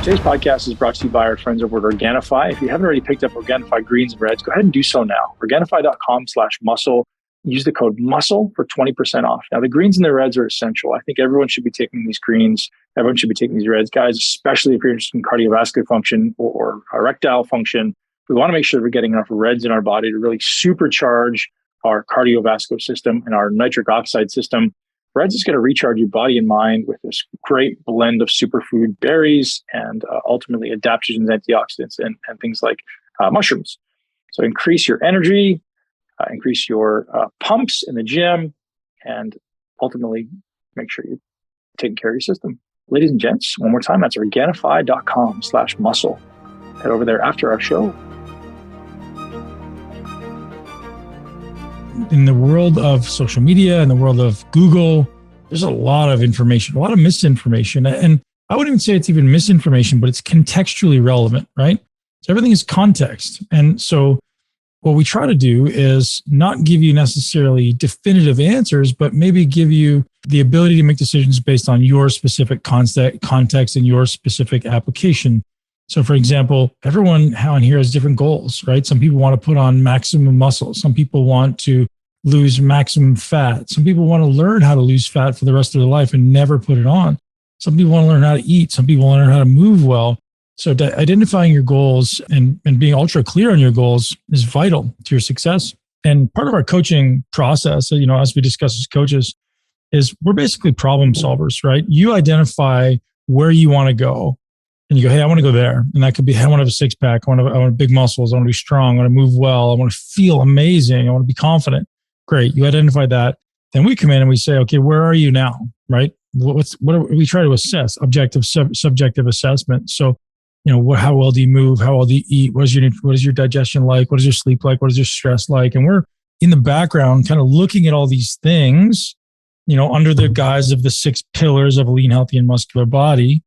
Today's podcast is brought to you by our friends over at Organifi. If you haven't already picked up Organifi greens and reds, go ahead and do so now. Organifi.com/muscle. Use the code MUSCLE for 20% off. Now, the greens and the reds are essential. I think everyone should be taking these greens. Everyone should be taking these reds, guys, especially if you're interested in cardiovascular function or erectile function. We want to make sure we're getting enough reds in our body to really supercharge our cardiovascular system and our nitric oxide system. Reds is going to recharge your body and mind with this great blend of superfood berries and ultimately adaptogens, antioxidants, and things like mushrooms. So increase your energy, increase your pumps in the gym, and ultimately make sure you're taking care of your system. Ladies and gents, one more time, that's Organifi.com/muscle. Head over there after our show. In the world of social media, in the world of Google, there's a lot of information, a lot of misinformation. And I wouldn't even say it's even misinformation, but it's contextually relevant, right? So everything is context. And so what we try to do is not give you necessarily definitive answers, but maybe give you the ability to make decisions based on your specific context and your specific application. So for example, everyone on here has different goals, right? Some people want to put on maximum muscle. Some people want to lose maximum fat. Some people want to learn how to lose fat for the rest of their life and never put it on. Some people want to learn how to eat. Some people want to learn how to move well. So identifying your goals and being ultra clear on your goals is vital to your success. And part of our coaching process, as we discuss as coaches, is we're basically problem solvers, right? You identify where you want to go and you go, hey, I want to go there. And that could be, hey, I want to have a six pack. I want big muscles. I want to be strong. I want to move well. I want to feel amazing. I want to be confident. Great. You identify that. Then we come in and we say, okay, where are you now? Right? What are we try to assess? Objective, subjective assessment. So, how well do you move? How well do you eat? What is your digestion like? What is your sleep like? What is your stress like? And we're in the background kind of looking at all these things, under the guise of the 6 pillars of a lean, healthy, and muscular body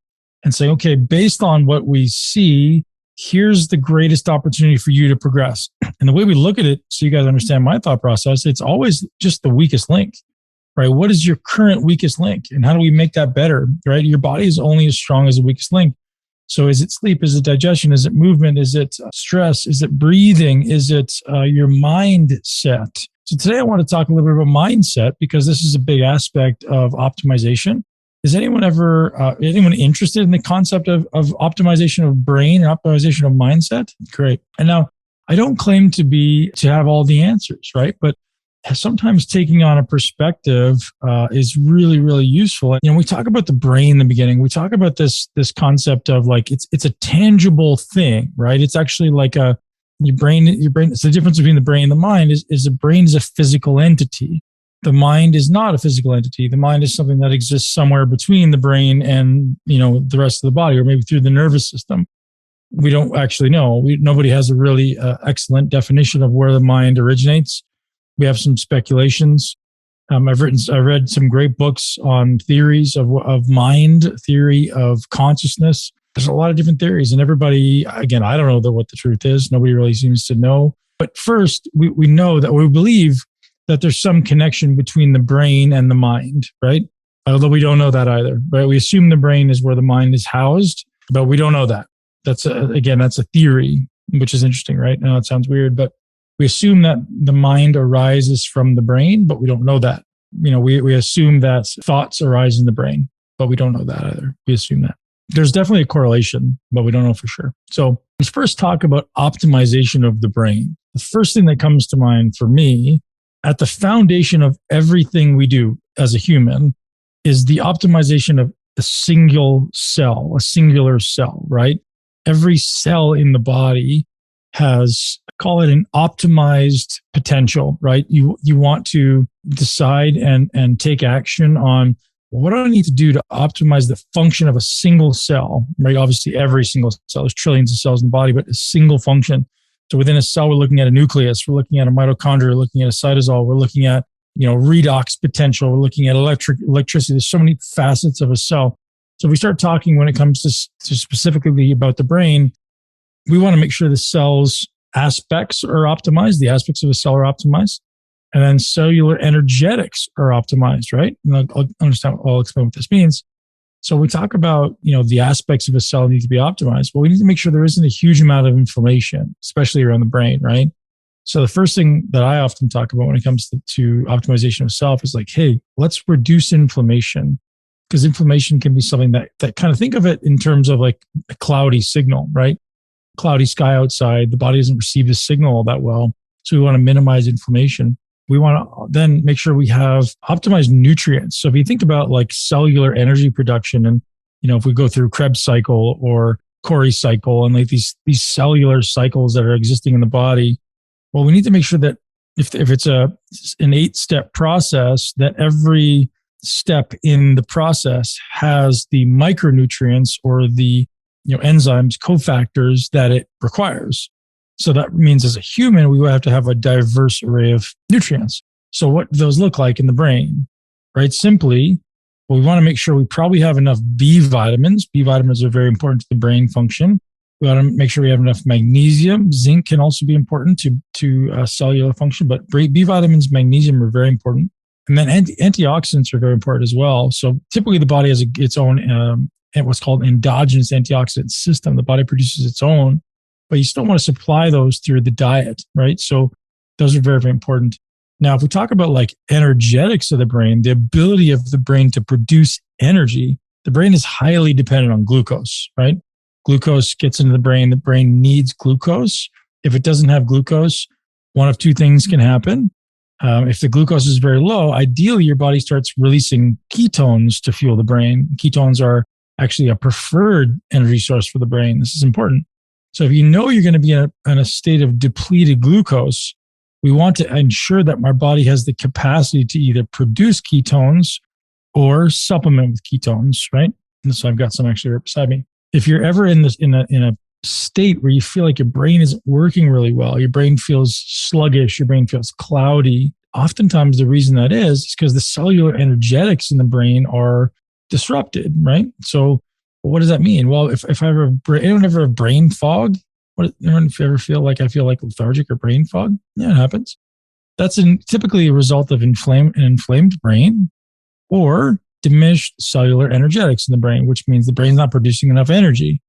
and saying, okay, based on what we see, here's the greatest opportunity for you to progress. And the way we look at it, so you guys understand my thought process, it's always just the weakest link, right? What is your current weakest link? And how do we make that better, right? Your body is only as strong as the weakest link. So is it sleep? Is it digestion? Is it movement? Is it stress? Is it breathing? Is it your mindset? So today I want to talk a little bit about mindset because this is a big aspect of optimization. Is anyone interested in the concept of optimization of brain and optimization of mindset? Great. And now I don't claim to have all the answers, right? But sometimes taking on a perspective is really, really useful. And, we talk about the brain in the beginning. We talk about this concept of like, it's a tangible thing, right? It's actually like your brain. It's the difference between the brain and the mind is the brain is a physical entity. The mind is not a physical entity. The mind is something that exists somewhere between the brain and, the rest of the body, or maybe through the nervous system. We don't actually know. Nobody has a really excellent definition of where the mind originates. We have some speculations. I've read some great books on theories of mind, theory of consciousness. There's a lot of different theories, and everybody, again, I don't know what the truth is. Nobody really seems to know. But first, we know that we believe that there's some connection between the brain and the mind, right? Although we don't know that either, right? We assume the brain is where the mind is housed, but we don't know that. That's a theory, which is interesting, right? Now it sounds weird, but we assume that the mind arises from the brain, but we don't know that. We assume that thoughts arise in the brain, but we don't know that either. We assume that. There's definitely a correlation, but we don't know for sure. So let's first talk about optimization of the brain. The first thing that comes to mind for me, at the foundation of everything we do as a human, is the optimization of a singular cell, right? Every cell in the body has, call it an optimized potential, right? You want to decide and take action on what do I need to do to optimize the function of a single cell, right? Obviously, every single cell, there's trillions of cells in the body, but a single function. So within a cell, we're looking at a nucleus, we're looking at a mitochondria, we're looking at a cytosol, we're looking at, redox potential, we're looking at electricity. There's so many facets of a cell. So if we start talking when it comes to specifically about the brain, we want to make sure the cell's aspects are optimized, the aspects of a cell are optimized, and then cellular energetics are optimized, right? And I'll explain what this means. So we talk about, the aspects of a cell need to be optimized. Well, we need to make sure there isn't a huge amount of inflammation, especially around the brain, right? So the first thing that I often talk about when it comes to optimization of self is like, hey, let's reduce inflammation, because inflammation can be something that kind of, think of it in terms of like a cloudy signal, right? Cloudy sky outside, the body doesn't receive the signal all that well. So we want to minimize inflammation. We want to then make sure we have optimized nutrients. So if you think about like cellular energy production, and if we go through Krebs cycle or Cori cycle and like these cellular cycles that are existing in the body, well, we need to make sure that if it's an 8-step process, that every step in the process has the micronutrients or the enzymes, cofactors that it requires. So that means as a human, we have to have a diverse array of nutrients. So what do those look like in the brain, right? Simply, well, we want to make sure we probably have enough B vitamins. B vitamins are very important to the brain function. We want to make sure we have enough magnesium. Zinc can also be important to cellular function, but B vitamins, magnesium are very important. And then antioxidants are very important as well. So typically the body has its own what's called endogenous antioxidant system. The body produces its own, but you still want to supply those through the diet, right? So those are very, very important. Now, if we talk about like energetics of the brain, the ability of the brain to produce energy, the brain is highly dependent on glucose, right? Glucose gets into the brain needs glucose. If it doesn't have glucose, one of two things can happen. If the glucose is very low, ideally your body starts releasing ketones to fuel the brain. Ketones are actually a preferred energy source for the brain. This is important. So if you're going to be in a state of depleted glucose, we want to ensure that our body has the capacity to either produce ketones or supplement with ketones, right? And so I've got some actually right beside me. If you're ever in a state where you feel like your brain isn't working really well, your brain feels sluggish, your brain feels cloudy, oftentimes the reason that is because the cellular energetics in the brain are disrupted, right? So what does that mean? Well, if anyone ever have brain fog? Anyone ever feel like lethargic or brain fog? Yeah, it happens. That's typically a result of an inflamed brain or diminished cellular energetics in the brain, which means the brain's not producing enough energy,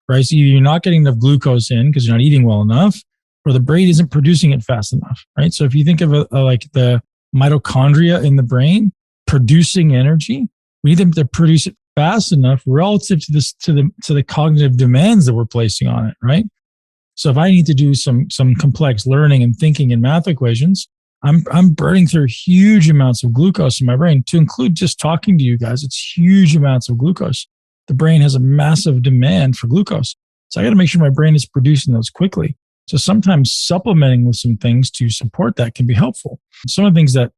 right? So either you're not getting enough glucose in because you're not eating well enough, or the brain isn't producing it fast enough, right? So if you think of like the mitochondria in the brain producing energy, we need them to produce it fast enough relative to the cognitive demands that we're placing on it, right? So if I need to do some complex learning and thinking in math equations, I'm burning through huge amounts of glucose in my brain. To include just talking to you guys, it's huge amounts of glucose. The brain has a massive demand for glucose. So I got to make sure my brain is producing those quickly. So sometimes supplementing with some things to support that can be helpful. Some of the things that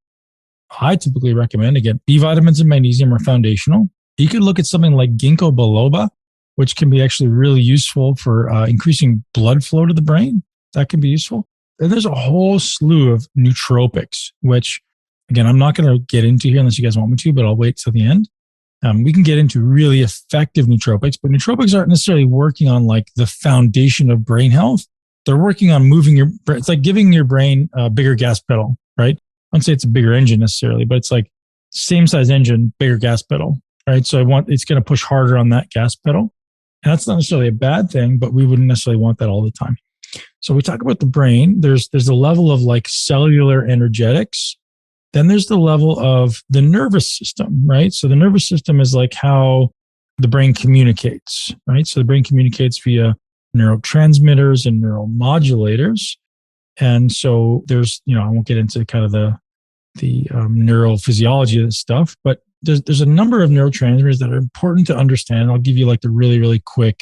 I typically recommend, again, B vitamins and magnesium are foundational. You could look at something like ginkgo biloba, which can be actually really useful for increasing blood flow to the brain. That can be useful. And there's a whole slew of nootropics, which, again, I'm not going to get into here unless you guys want me to, but I'll wait till the end. We can get into really effective nootropics, but nootropics aren't necessarily working on like the foundation of brain health. They're working on moving your brain. It's like giving your brain a bigger gas pedal, right? I wouldn't say it's a bigger engine necessarily, but it's like same size engine, bigger gas pedal, right? So it's going to push harder on that gas pedal. And that's not necessarily a bad thing, but we wouldn't necessarily want that all the time. So we talk about the brain. There's a level of like cellular energetics. Then there's the level of the nervous system, right? So the nervous system is like how the brain communicates, right? So the brain communicates via neurotransmitters and neuromodulators. And so there's, I won't get into kind of the neurophysiology of this stuff, but there's a number of neurotransmitters that are important to understand. I'll give you like the really, really quick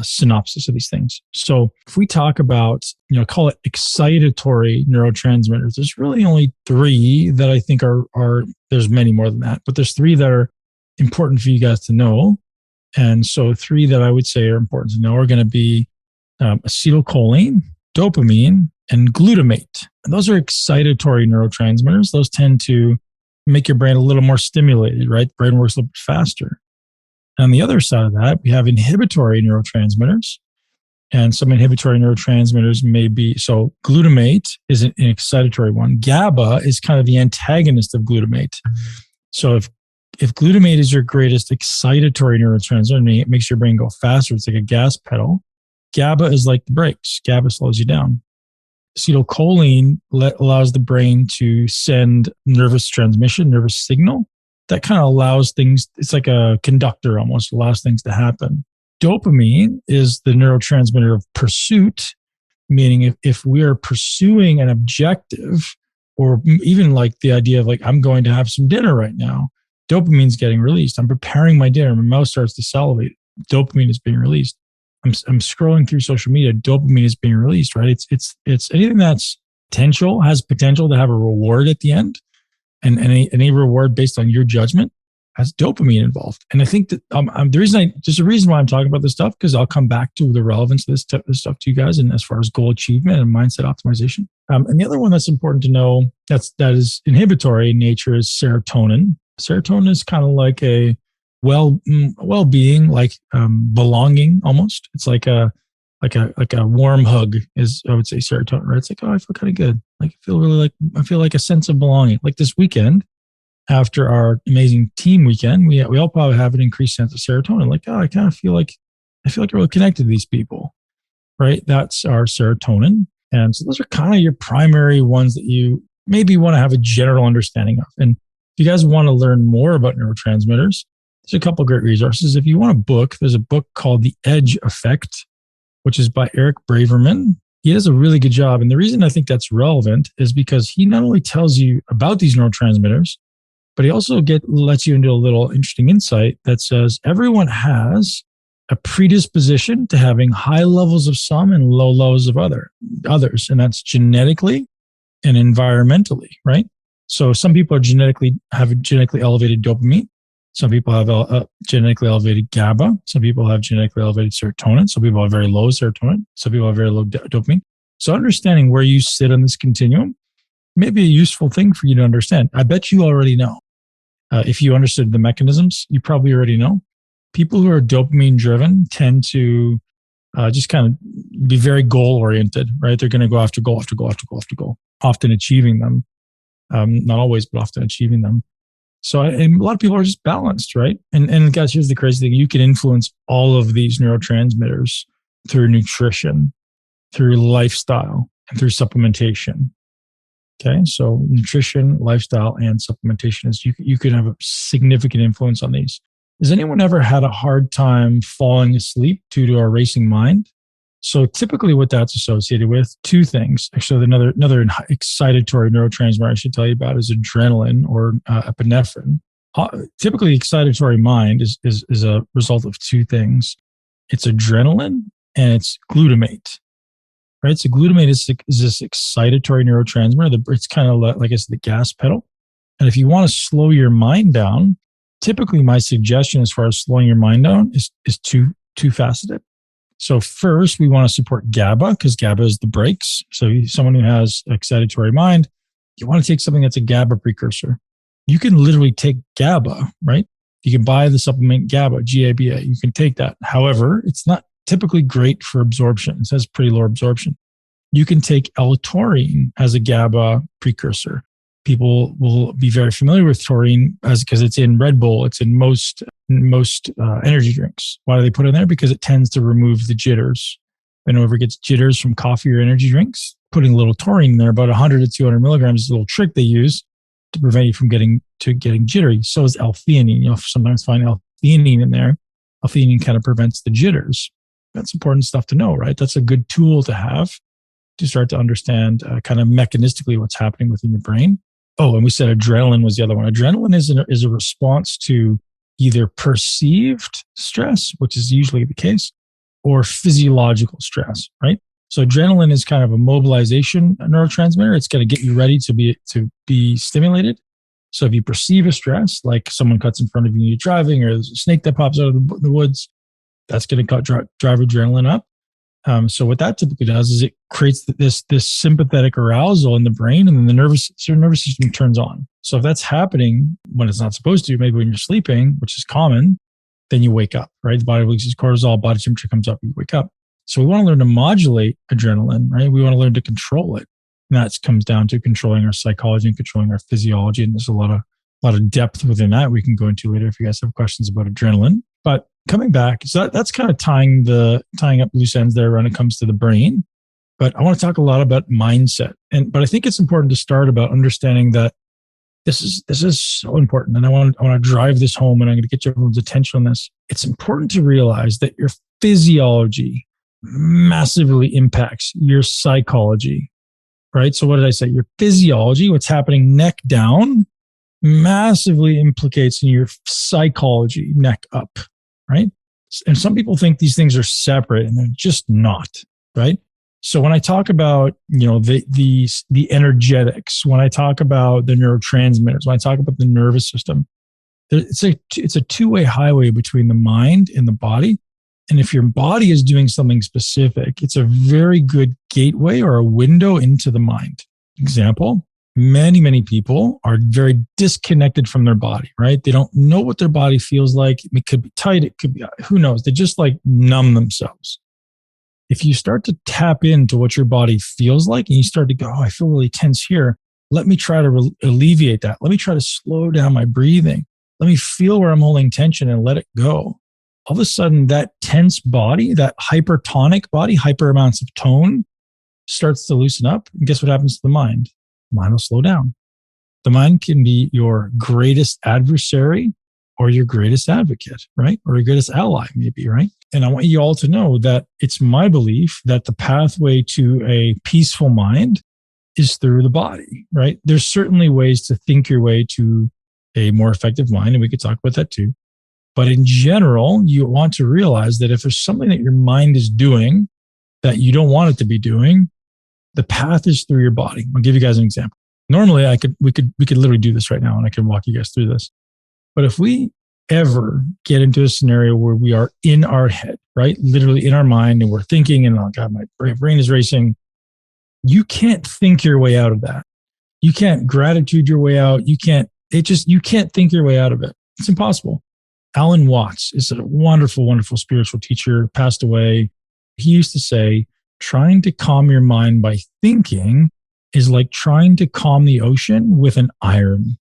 synopsis of these things. So if we talk about, call it excitatory neurotransmitters, there's really only three that I think are there's many more than that, but there's three that are important for you guys to know. And so three that I would say are important to know are going to be acetylcholine, dopamine, and glutamate. And those are excitatory neurotransmitters. Those tend to make your brain a little more stimulated, right? The brain works a little bit faster. On the other side of that, we have inhibitory neurotransmitters. And some inhibitory neurotransmitters may be, so glutamate is an excitatory one. GABA is kind of the antagonist of glutamate. So if if glutamate is your greatest excitatory neurotransmitter, it makes your brain go faster. It's like a gas pedal. GABA is like the brakes. GABA slows you down. Acetylcholine allows the brain to send nervous transmission, nervous signal. That kind of allows things, it's like a conductor almost, allows things to happen. Dopamine is the neurotransmitter of pursuit, meaning if we are pursuing an objective, or even like the idea of like, I'm going to have some dinner right now, dopamine's getting released. I'm preparing my dinner. My mouth starts to salivate. Dopamine is being released. I'm scrolling through social media. Dopamine is being released, right? It's anything that's has potential to have a reward at the end, and any reward based on your judgment has dopamine involved. And I think that the reason why I'm talking about this stuff, because I'll come back to the relevance of this stuff to you guys, and as far as goal achievement and mindset optimization. And the other one that's important to know that is inhibitory in nature is serotonin. Serotonin is kind of like a well-being, like belonging almost. It's like a warm hug is, I would say, serotonin, right? It's like, oh, I feel kind of good. Like I feel like a sense of belonging. Like this weekend, after our amazing team weekend, we all probably have an increased sense of serotonin. Like, oh, I kind of feel like I'm really connected to these people, right? That's our serotonin. And so those are kind of your primary ones that you maybe want to have a general understanding of. And if you guys want to learn more about neurotransmitters, there's a couple of great resources. If you want a book, there's a book called The Edge Effect, which is by Eric Braverman. He does a really good job. And the reason I think that's relevant is because he not only tells you about these neurotransmitters, but he also lets you into a little interesting insight that says everyone has a predisposition to having high levels of some and low levels of others. And that's genetically and environmentally, right? So some people have genetically elevated dopamine. Some people have genetically elevated GABA. Some people have genetically elevated serotonin. Some people have very low serotonin. Some people have very low dopamine. So understanding where you sit on this continuum may be a useful thing for you to understand. I bet you already know. If you understood the mechanisms, you probably already know. People who are dopamine driven tend to just kind of be very goal oriented, right? They're going to go after goal, after goal, after goal, after goal, often achieving them. Not always, but often achieving them. So a lot of people are just balanced, right? And guys, here's the crazy thing. You can influence all of these neurotransmitters through nutrition, through lifestyle, and through supplementation. Okay, so nutrition, lifestyle, and supplementation is you can have a significant influence on these. Has anyone ever had a hard time falling asleep due to a racing mind? So typically what that's associated with, two things. Actually, another excitatory neurotransmitter I should tell you about is adrenaline or epinephrine. Typically, excitatory mind is a result of two things. It's adrenaline and it's glutamate. Right? So glutamate is this excitatory neurotransmitter. It's kind of like I said, the gas pedal. And if you want to slow your mind down, typically my suggestion as far as slowing your mind down is two-faceted. So first, we want to support GABA because GABA is the brakes. So someone who has excitatory mind, you want to take something that's a GABA precursor. You can literally take GABA, right? You can buy the supplement GABA, GABA. You can take that. However, it's not typically great for absorption. It says pretty low absorption. You can take L-taurine as a GABA precursor. People will be very familiar with taurine because it's in Red Bull. It's in most energy drinks. Why do they put it in there? Because it tends to remove the jitters. If anyone ever gets jitters from coffee or energy drinks, putting a little taurine in there, about 100 to 200 milligrams, is a little trick they use to prevent you from getting jittery. So is L-theanine. You'll sometimes find L-theanine in there. L-theanine kind of prevents the jitters. That's important stuff to know, right? That's a good tool to have to start to understand kind of mechanistically what's happening within your brain. Oh, and we said adrenaline was the other one. Adrenaline is a response to either perceived stress, which is usually the case, or physiological stress, right? So adrenaline is kind of a mobilization neurotransmitter. It's going to get you ready to be stimulated. So if you perceive a stress, like someone cuts in front of you, you're driving, or there's a snake that pops out of the woods, that's going to drive adrenaline up. So what that typically does is it creates this sympathetic arousal in the brain, and then the nervous system turns on. So if that's happening when it's not supposed to, maybe when you're sleeping, which is common, then you wake up, right? The body releases cortisol, body temperature comes up, you wake up. So we want to learn to modulate adrenaline, right? We want to learn to control it. And that comes down to controlling our psychology and controlling our physiology. And there's a lot of a lot of depth within that we can go into later if you guys have questions about adrenaline. But coming back, so that's kind of tying up loose ends there when it comes to the brain. But I want to talk a lot about mindset. But I think it's important to start about understanding that this is so important. And I want to drive this home, and I'm going to get everyone's attention on this. It's important to realize that your physiology massively impacts your psychology, right? So what did I say? Your physiology, what's happening neck down, massively implicates in your psychology neck up, right? And some people think these things are separate, and they're just not, right? So when I talk about, the energetics, when I talk about the neurotransmitters, when I talk about the nervous system, it's a two-way highway between the mind and the body. And if your body is doing something specific, it's a very good gateway or a window into the mind. Example, many people are very disconnected from their body, right? They don't know what their body feels like. It could be tight. It could be, who knows? They just like numb themselves. If you start to tap into what your body feels like and you start to go, oh, I feel really tense here. Let me try to alleviate that. Let me try to slow down my breathing. Let me feel where I'm holding tension and let it go. All of a sudden, that tense body, that hypertonic body, hyper amounts of tone, starts to loosen up. And guess what happens to the mind? The mind will slow down. The mind can be your greatest adversary or your greatest advocate, right? Or your greatest ally, maybe, right? And I want you all to know that it's my belief that the pathway to a peaceful mind is through the body, right? There's certainly ways to think your way to a more effective mind, and we could talk about that too. But in general, you want to realize that if there's something that your mind is doing that you don't want it to be doing, the path is through your body. I'll give you guys an example. Normally, we could literally do this right now, and I can walk you guys through this. But if we ever get into a scenario where we are in our head, right? Literally in our mind, and we're thinking, and oh God, my brain is racing. You can't think your way out of that. You can't gratitude your way out. You can't think your way out of it. It's impossible. Alan Watts is a wonderful, wonderful spiritual teacher, passed away. He used to say, trying to calm your mind by thinking is like trying to calm the ocean with an iron.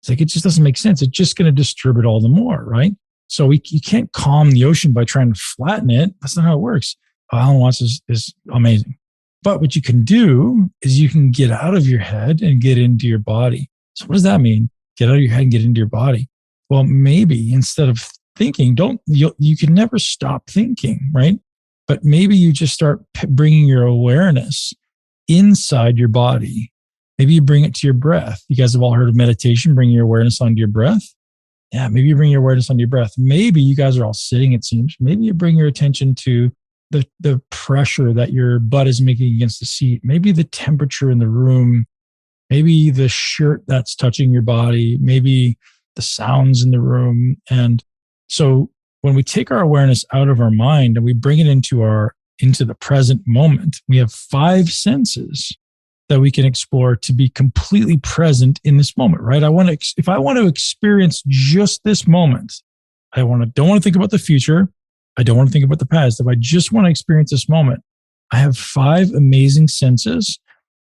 It's like, it just doesn't make sense. It's just going to disturb it all the more, right? So you can't calm the ocean by trying to flatten it. That's not how it works. Alan Watts is amazing. But what you can do is you can get out of your head and get into your body. So what does that mean? Get out of your head and get into your body. Well, maybe instead of thinking, you can never stop thinking, right? But maybe you just start bringing your awareness inside your body. Maybe you bring it to your breath. You guys have all heard of meditation, bringing your awareness onto your breath. Yeah, maybe you bring your awareness onto your breath. Maybe you guys are all sitting, it seems. Maybe you bring your attention to the pressure that your butt is making against the seat. Maybe the temperature in the room. Maybe the shirt that's touching your body. Maybe the sounds in the room. And so when we take our awareness out of our mind and we bring it into the present moment, we have 5 senses that we can explore to be completely present in this moment, right? If I want to experience just this moment, I don't want to think about the future. I don't want to think about the past. If I just want to experience this moment, I have 5 amazing senses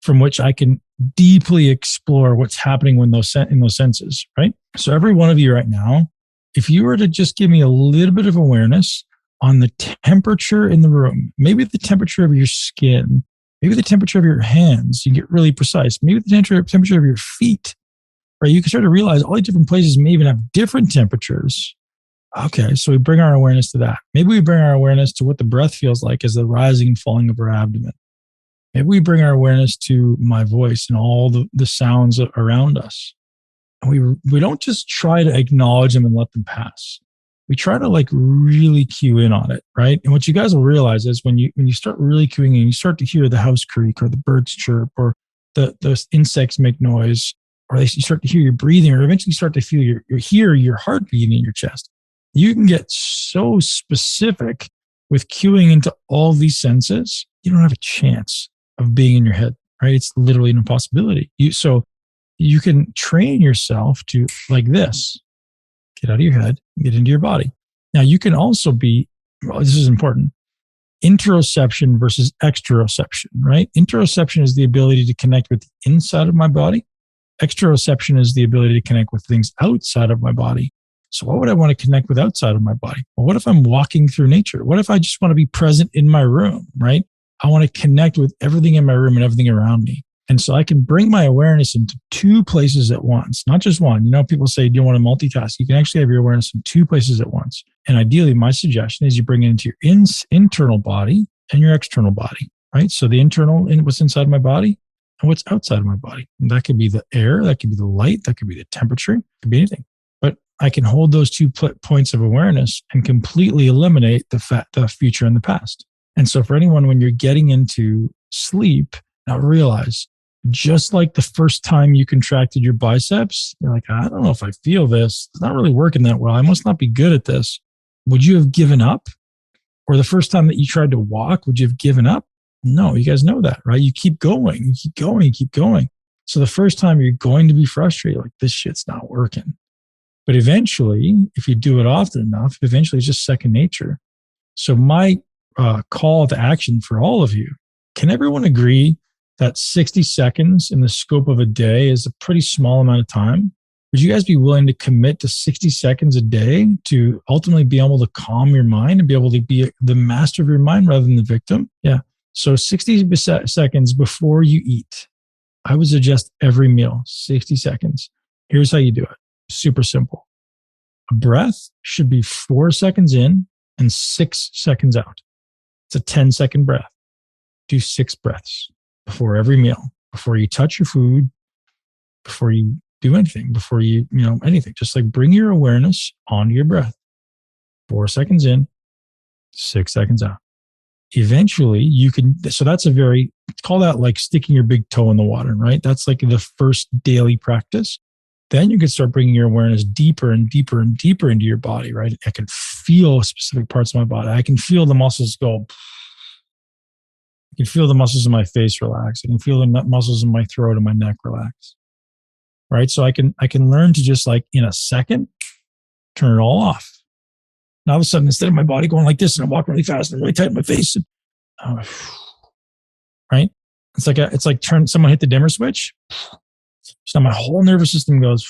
from which I can deeply explore what's happening in those senses, right? So every one of you right now, if you were to just give me a little bit of awareness on the temperature in the room, maybe the temperature of your skin, maybe the temperature of your hands, you get really precise, maybe the temperature of your feet, right? You can start to realize all the different places may even have different temperatures. Okay, so we bring our awareness to that. Maybe we bring our awareness to what the breath feels like as the rising and falling of our abdomen. Maybe we bring our awareness to my voice and all the sounds around us. And we don't just try to acknowledge them and let them pass. We try to really cue in on it, right? And what you guys will realize is when you start really cueing in, you start to hear the house creak or the birds chirp or the insects make noise, or you start to hear your breathing, or eventually you start to feel your heart beating in your chest. You can get so specific with cueing into all these senses, you don't have a chance of being in your head, right? It's literally an impossibility. So you can train yourself to, like this, get out of your head, get into your body. Now you can also this is important, interoception versus exteroception, right? Interoception is the ability to connect with the inside of my body. Exteroception is the ability to connect with things outside of my body. So what would I want to connect with outside of my body? Well, what if I'm walking through nature? What if I just want to be present in my room, right? I want to connect with everything in my room and everything around me. And so I can bring my awareness into two places at once, not just one. You know, people say, do you want to multitask? You can actually have your awareness in two places at once. And ideally, my suggestion is you bring it into your internal body and your external body, right? So the internal, what's inside my body and what's outside of my body. And that could be the air, that could be the light, that could be the temperature, it could be anything. But I can hold those 2 points of awareness and completely eliminate the future and the past. And so for anyone, when you're getting into sleep, now realize, just like the first time you contracted your biceps, you're like, I don't know if I feel this. It's not really working that well. I must not be good at this. Would you have given up? Or the first time that you tried to walk, would you have given up? No, you guys know that, right? You keep going, you keep going, you keep going. So the first time you're going to be frustrated, like this shit's not working. But eventually, if you do it often enough, eventually it's just second nature. So my call to action for all of you, can everyone agree that 60 seconds in the scope of a day is a pretty small amount of time? Would you guys be willing to commit to 60 seconds a day to ultimately be able to calm your mind and be able to be the master of your mind rather than the victim? Yeah. So 60 seconds before you eat, I would suggest every meal, 60 seconds. Here's how you do it. Super simple. A breath should be 4 seconds in and 6 seconds out. It's a 10-second breath. Do 6 breaths before every meal, before you touch your food, before you do anything, before you anything. Just like bring your awareness onto your breath. 4 seconds in, 6 seconds out. Eventually you can, so that's call that like sticking your big toe in the water, right? That's like the first daily practice. Then you can start bringing your awareness deeper and deeper and deeper into your body, right? I can feel specific parts of my body. I can feel the muscles go. I can feel the muscles in my face relax. I can feel the muscles in my throat and my neck relax, right? So I can learn to just like in a second, turn it all off. Now all of a sudden, instead of my body going like this and I'm walking really fast and really tight in my face, right? It's like someone hit the dimmer switch. So now my whole nervous system goes.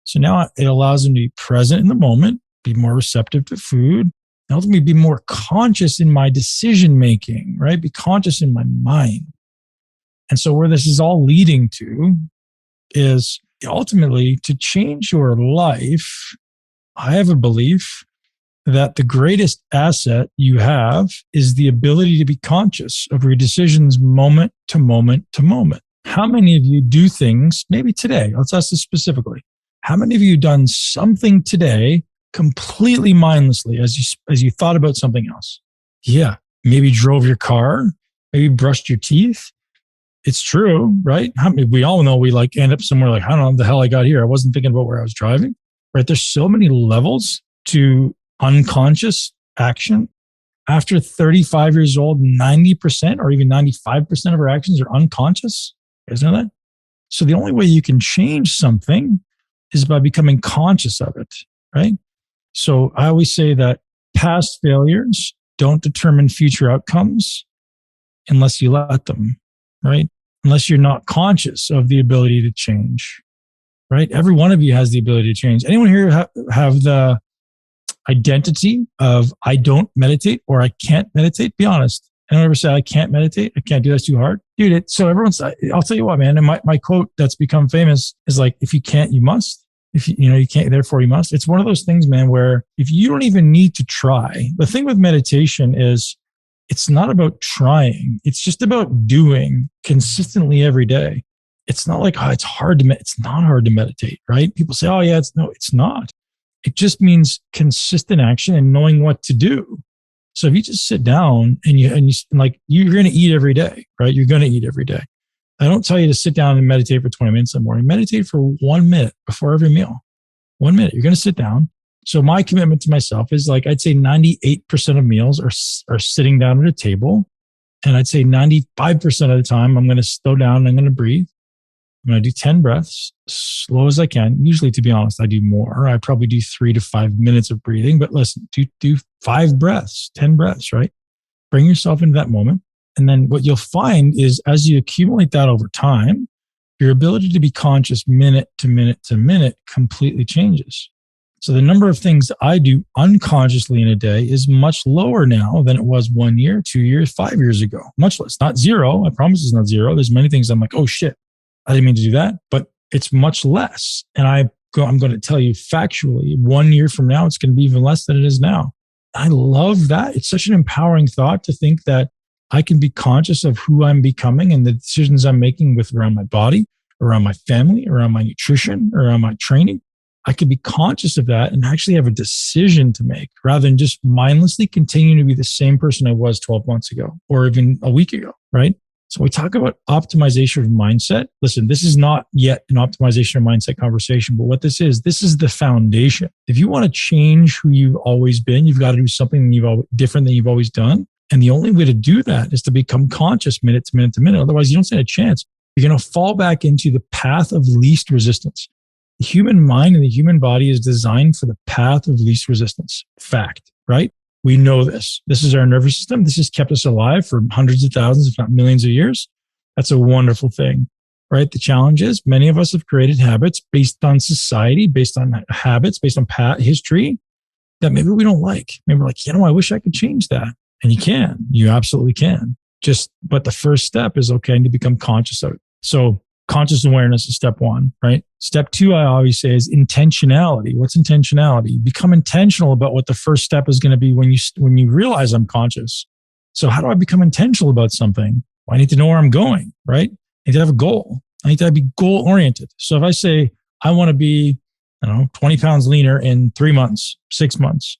So now it allows them to be present in the moment, be more receptive to food, and ultimately be more conscious in my decision making, right? Be conscious in my mind. And so where this is all leading to is ultimately to change your life. I have a belief that the greatest asset you have is the ability to be conscious of your decisions moment to moment to moment. How many of you do things, maybe today, let's ask this specifically. How many of you done something today completely mindlessly as you thought about something else? Yeah, maybe drove your car, maybe brushed your teeth. It's true, right? We all know we like end up somewhere like, I don't know what the hell I got here. I wasn't thinking about where I was driving, right? There's so many levels to unconscious action. After 35 years old, 90% or even 95% of our actions are unconscious. You guys know that? So the only way you can change something is by becoming conscious of it, right? So I always say that past failures don't determine future outcomes unless you let them, right? Unless you're not conscious of the ability to change, right? Every one of you has the ability to change. Anyone here have the identity of I don't meditate or I can't meditate? Be honest. Anyone ever say I can't meditate? I can't do that. It's too hard. Dude, I'll tell you what, man. And my quote that's become famous is like, if you can't, you must. If you can't, therefore you must. It's one of those things, man, where if you don't even need to try, the thing with meditation is it's not about trying. It's just about doing consistently every day. It's not like, it's hard to, it's not hard to meditate, right? People say, it's not. It just means consistent action and knowing what to do. So if you just sit down and you're going to eat every day, right? You're going to eat every day. I don't tell you to sit down and meditate for 20 minutes in the morning. Meditate for 1 minute before every meal. 1 minute. You're going to sit down. So my commitment to myself is like, I'd say 98% of meals are sitting down at a table. And I'd say 95% of the time, I'm going to slow down and I'm going to breathe. I'm going to do 10 breaths, slow as I can. Usually, to be honest, I do more. I probably do 3 to 5 minutes of breathing. But listen, do 5 breaths, 10 breaths, right? Bring yourself into that moment. And then what you'll find is as you accumulate that over time, your ability to be conscious minute to minute to minute completely changes. So the number of things I do unconsciously in a day is much lower now than it was 1 year, 2 years, 5 years ago. Much less. Not zero. I promise it's not zero. There's many things I'm like, oh shit, I didn't mean to do that, but it's much less. And I'm going to tell you factually, 1 year from now, it's going to be even less than it is now. I love that. It's such an empowering thought to think that I can be conscious of who I'm becoming and the decisions I'm making with around my body, around my family, around my nutrition, around my training. I can be conscious of that and actually have a decision to make rather than just mindlessly continue to be the same person I was 12 months ago or even a week ago, right? So we talk about optimization of mindset. Listen, this is not yet an optimization of mindset conversation, but what this is the foundation. If you want to change who you've always been, you've got to do something different than you've always done. And the only way to do that is to become conscious minute to minute to minute. Otherwise, you don't stand a chance. You're going to fall back into the path of least resistance. The human mind and the human body is designed for the path of least resistance. Fact, right? We know this. This is our nervous system. This has kept us alive for hundreds of thousands, if not millions of years. That's a wonderful thing, right? The challenge is many of us have created habits based on society, based on habits, based on history that maybe we don't like. Maybe we're like, I wish I could change that. And you can. You absolutely can. But the first step is, okay, I need to become conscious of it. So conscious awareness is step one, right? Step two, I always say, is intentionality. What's intentionality? Become intentional about what the first step is going to be when you realize I'm conscious. So how do I become intentional about something? Well, I need to know where I'm going, right? I need to have a goal. I need to be goal oriented. So if I say I want to be, 20 pounds leaner in 3 months, 6 months,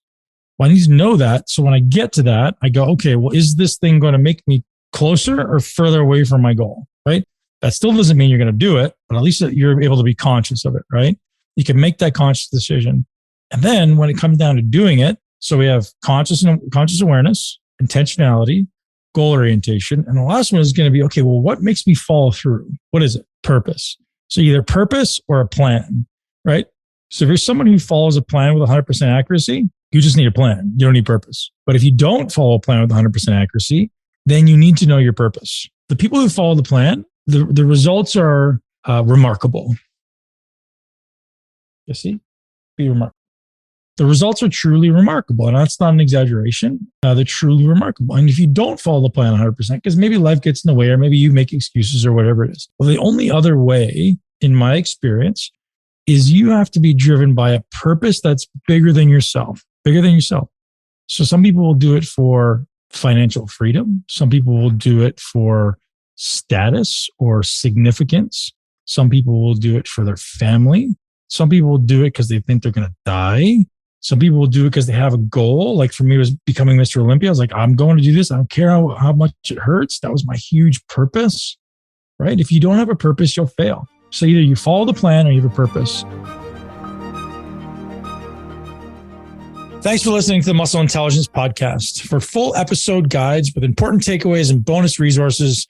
well, I need to know that. So when I get to that, I go, okay, well, is this thing going to make me closer or further away from my goal, right? That still doesn't mean you're going to do it, but at least you're able to be conscious of it, right? You can make that conscious decision. And then when it comes down to doing it, so we have conscious awareness, intentionality, goal orientation. And the last one is going to be, okay, well, what makes me follow through? What is it? Purpose. So either purpose or a plan, right? So if you're someone who follows a plan with 100% accuracy, you just need a plan. You don't need purpose. But if you don't follow a plan with 100% accuracy, then you need to know your purpose. The people who follow the plan, the results are remarkable. You see? Be remarkable. The results are truly remarkable. And that's not an exaggeration. They're truly remarkable. And if you don't follow the plan 100%, because maybe life gets in the way or maybe you make excuses or whatever it is. Well, the only other way, in my experience, is you have to be driven by a purpose that's bigger than yourself. So some people will do it for financial freedom. Some people will do it for status or significance. Some people will do it for their family. Some people will do it because they think they're going to die. Some people will do it because they have a goal. Like for me, it was becoming Mr. Olympia. I was like, I'm going to do this. I don't care how much it hurts. That was my huge purpose, right? If you don't have a purpose, you'll fail. So either you follow the plan or you have a purpose. Thanks for listening to the Muscle Intelligence Podcast. For full episode guides with important takeaways and bonus resources,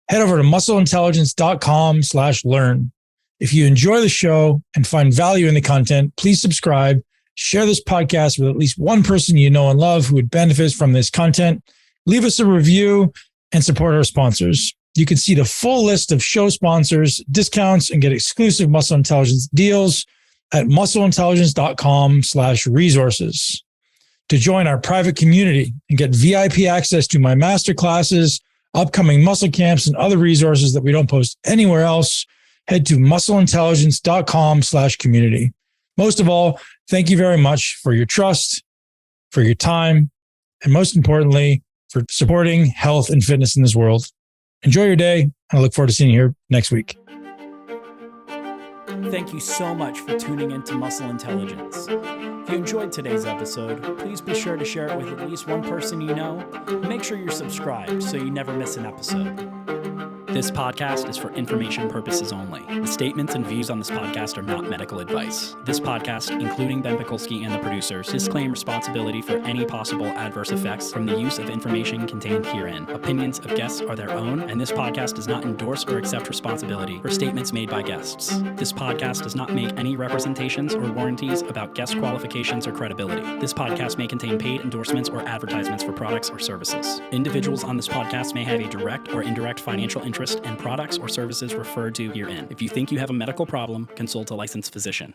head over to muscleintelligence.com/learn. If you enjoy the show and find value in the content, please subscribe, share this podcast with at least one person you know and love who would benefit from this content. Leave us a review and support our sponsors. You can see the full list of show sponsors, discounts, and get exclusive Muscle Intelligence deals at muscleintelligence.com/resources. To join our private community and get VIP access to my masterclasses, upcoming muscle camps, and other resources that we don't post anywhere else, head to muscleintelligence.com/community. Most of all, thank you very much for your trust, for your time, and most importantly, for supporting health and fitness in this world. Enjoy your day, and I look forward to seeing you here next week. Thank you so much for tuning into Muscle Intelligence. If you enjoyed today's episode, please be sure to share it with at least one person you know. Make sure you're subscribed so you never miss an episode. This podcast is for information purposes only. The statements and views on this podcast are not medical advice. This podcast, including Ben Pakulski and the producers, disclaim responsibility for any possible adverse effects from the use of information contained herein. Opinions of guests are their own, and this podcast does not endorse or accept responsibility for statements made by guests. This podcast does not make any representations or warranties about guest qualifications or credibility. This podcast may contain paid endorsements or advertisements for products or services. Individuals on this podcast may have a direct or indirect financial interest interest in products or services referred to herein. If you think you have a medical problem, consult a licensed physician.